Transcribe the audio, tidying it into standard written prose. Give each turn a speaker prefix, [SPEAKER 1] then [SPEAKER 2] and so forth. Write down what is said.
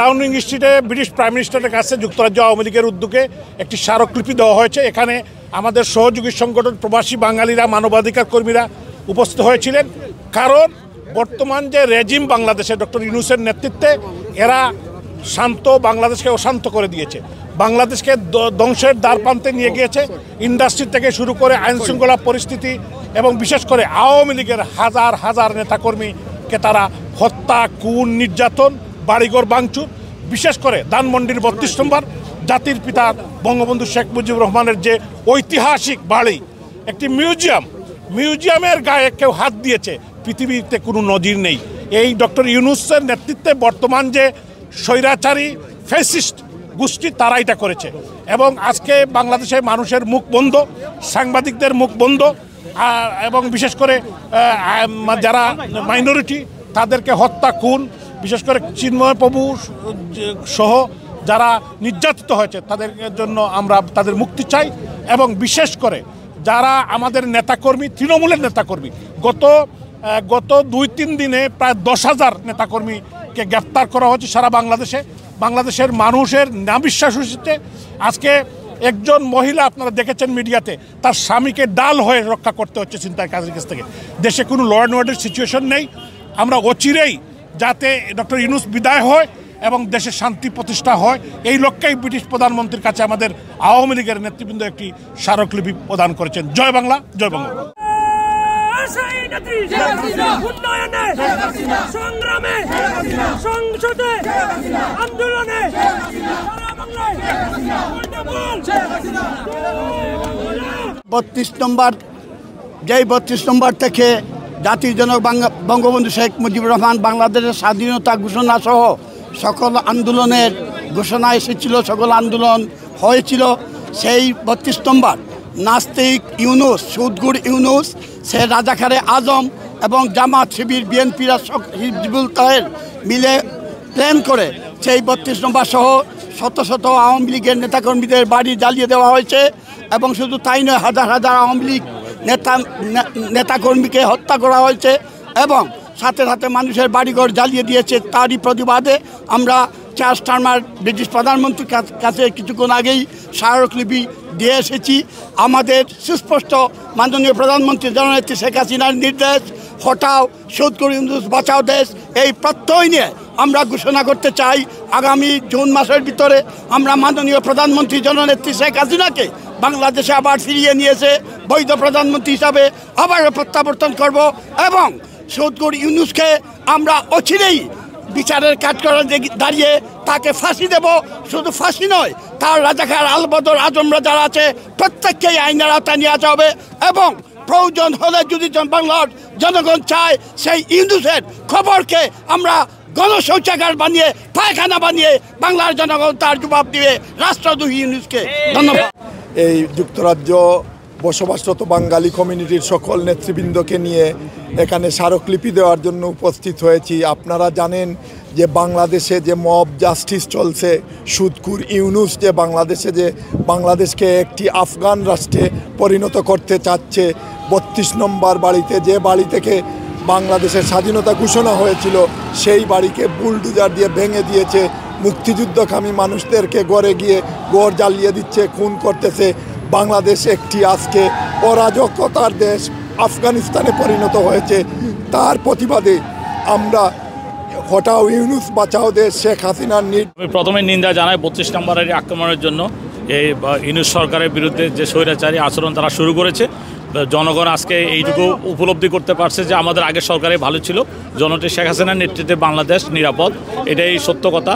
[SPEAKER 1] Downing স্ট্রিটে British prime মিনিস্টারের কাছে যুক্তরাজ্য আওয়ামী লীগের উদ্যোগে একটি স্মারকলিপি দেওয়া হয়েছে। এখানে আমাদের সহযোগী সংগঠন প্রবাসী বাঙালিরা, মানবাধিকার কর্মীরা উপস্থিত হয়েছিলেন। কারণ বর্তমান যে রেজিম বাংলাদেশে ডক্টর ইউনূসের নেতৃত্বে এরা শান্ত বাংলাদেশকে অশান্ত করে দিয়েছে, বাংলাদেশকে ধ্বংসের দ্বারপ্রান্তে নিয়ে গিয়েছে। ইন্ডাস্ট্রি থেকে শুরু করে আইনশৃঙ্খলা পরিস্থিতি এবং বিশেষ করে আওয়ামী লীগের হাজার হাজার নেতাকর্মীকে তারা হত্যা, খুন, নির্যাতন, বাড়িঘর ভাঙচুর, বিশেষ করে ধানমন্ডির ৩২ নম্বর জাতির পিতা বঙ্গবন্ধু শেখ মুজিবুর রহমানের যে ঐতিহাসিক বাড়ি, একটি মিউজিয়ামের গায়ে কেউ হাত দিয়েছে, পৃথিবীতে কোনো নজির নেই। এই ডক্টর ইউনূসের নেতৃত্বে বর্তমান যে স্বৈরাচারী ফ্যাসিস্ট গোষ্ঠী তারা এটা করেছে। এবং আজকে বাংলাদেশের মানুষের মুখ বন্ধ, সাংবাদিকদের মুখ বন্ধ, এবং বিশেষ করে যারা মাইনরিটি তাদেরকে হত্যা, খুন, বিশেষ করে চিন্ময় প্রভু সহ যারা নির্যাতিত হয়েছে তাদের জন্য আমরা তাদের মুক্তি চাই। এবং বিশেষ করে যারা আমাদের নেতাকর্মী, তৃণমূলের নেতাকর্মী, গত ২-৩ দিনে প্রায় ১০,০০০ নেতাকর্মীকে গ্রেপ্তার করা হয়েছে সারা বাংলাদেশে। বাংলাদেশের মানুষের নাবিশ্বাস হচ্ছে। আজকে একজন মহিলা, আপনারা দেখেছেন মিডিয়াতে, তার স্বামীকে ডাল হয়ে রক্ষা করতে হচ্ছে ছিনতাইকারীর কাছ থেকে। দেশে কোনো ল অ্যান্ড অর্ডার সিচুয়েশন নেই। আমরা অচিরেই যাতে ডক্টর ইউনূস বিদায় হয় এবং দেশে শান্তি প্রতিষ্ঠা হয়, এই লক্ষ্যেই ব্রিটিশ প্রধানমন্ত্রীর কাছে আমাদের আওয়ামী লীগের নেতৃবৃন্দ একটি স্মারকলিপি প্রদান করেছেন। জয় বাংলা, জয় বাংলা।
[SPEAKER 2] উন্নয়নে, সংগ্রামে, সংসদে, আন্দোলনে,
[SPEAKER 3] ৩২ নম্বর, যেই ৩২ নম্বর থেকে জাতির জনক বঙ্গবন্ধু শেখ মুজিবুর রহমান বাংলাদেশের স্বাধীনতা ঘোষণা সহ সকল আন্দোলনের ঘোষণা এসেছিল, সকল আন্দোলন হয়েছিল। সেই ৩২ নম্বর নাস্তিক ইউনূস, সুদগুর ইউনূস, সে রাজাকারে আজম এবং জামাত, শিবির, বিএনপিরা, হিজবুল তাহের মিলে প্ল্যান করে সেই ৩২ নম্বর সহ শত শত আওয়ামী লীগের নেতাকর্মীদের বাড়ি জ্বালিয়ে দেওয়া হয়েছে। এবং শুধু তাই নয়, হাজার হাজার আওয়ামী লীগ নেতাকর্মীকে হত্যা করা হয়েছে এবং সাথে সাথে মানুষের বাড়িঘর জ্বালিয়ে দিয়েছে। তারই প্রতিবাদে আমরা চার্লস স্টারমার ব্রিটিশ প্রধানমন্ত্রীর কাছে কিছুক্ষণ আগেই স্মারকলিপি দিয়ে এসেছি। আমাদের সুস্পষ্ট মাননীয় প্রধানমন্ত্রী জননেত্রী শেখ হাসিনার নির্দেশ, হটাও সুদখোর ইউনূস বাঁচাও দেশ, এই প্রত্যয় নিয়ে আমরা ঘোষণা করতে চাই আগামী জুন মাসের ভিতরে আমরা মাননীয় প্রধানমন্ত্রী জননেত্রী শেখ হাসিনাকে বাংলাদেশে আবার ফিরিয়ে নিয়েছে বৈধ প্রধানমন্ত্রী হিসাবে আবারও প্রত্যাবর্তন করব এবং সুদখোর ইউনূসকে আমরা অচিরেই বিচারের কাঠগড়ায় দাঁড়িয়ে তাকে ফাঁসি দেব। শুধু ফাঁসি নয়, তার রাজাকার আলবদর আজমরা যারা আছে প্রত্যেককেই আইনের আওতায় নিয়ে আসা হবে এবং প্রয়োজন হলে যদি বাংলার জনগণ চায় সেই ইউনূসের খবরকে আমরা গণশৌচাগার বানিয়ে, পায়খানা বানিয়ে বাংলার জনগণ তার জবাব দিবে রাষ্ট্রদ্রোহী ইউনূসকে। ধন্যবাদ।
[SPEAKER 4] এই যুক্তরাজ্য বসবাসরত বাঙালি কমিউনিটির সকল নেতৃবৃন্দকে নিয়ে এখানে স্মারকলিপি দেওয়ার জন্য উপস্থিত হয়েছি। আপনারা জানেন যে বাংলাদেশে যে মব জাস্টিস চলছে, সুদখোর ইউনূস যে বাংলাদেশকে একটি আফগান রাষ্ট্রে পরিণত করতে চাচ্ছে, ৩২ নম্বর বাড়িতে, যে বাড়ি থেকে বাংলাদেশের স্বাধীনতা ঘোষণা হয়েছিল, সেই বাড়িকে বুলডোজার দিয়ে ভেঙে দিয়েছে। মুক্তিযুদ্ধকামী মানুষদেরকে গড়ে গিয়ে গড় জ্বালিয়ে দিচ্ছে, খুন করতেছে। বাংলাদেশ একটি আজকে অরাজকতার দেশ, আফগানিস্তানে পরিণত হয়েছে। তার প্রতিবাদে আমরা হটাও ইউনূস বাঁচাও দেশ শেখ হাসিনার
[SPEAKER 5] আমি প্রথমে নিন্দা জানাই ৩২ নম্বরের আক্রমণের জন্য। এই ইউনূস সরকারের বিরুদ্ধে যে স্বৈরাচারী আচরণ তারা শুরু করেছে, জনগণ আজকে এইটুকু উপলব্ধি করতে পারছে যে আমাদের আগের সরকারে ভালো ছিল, জননেত্রী শেখ হাসিনার নেতৃত্বে বাংলাদেশ নিরাপদ, এটাই সত্য কথা।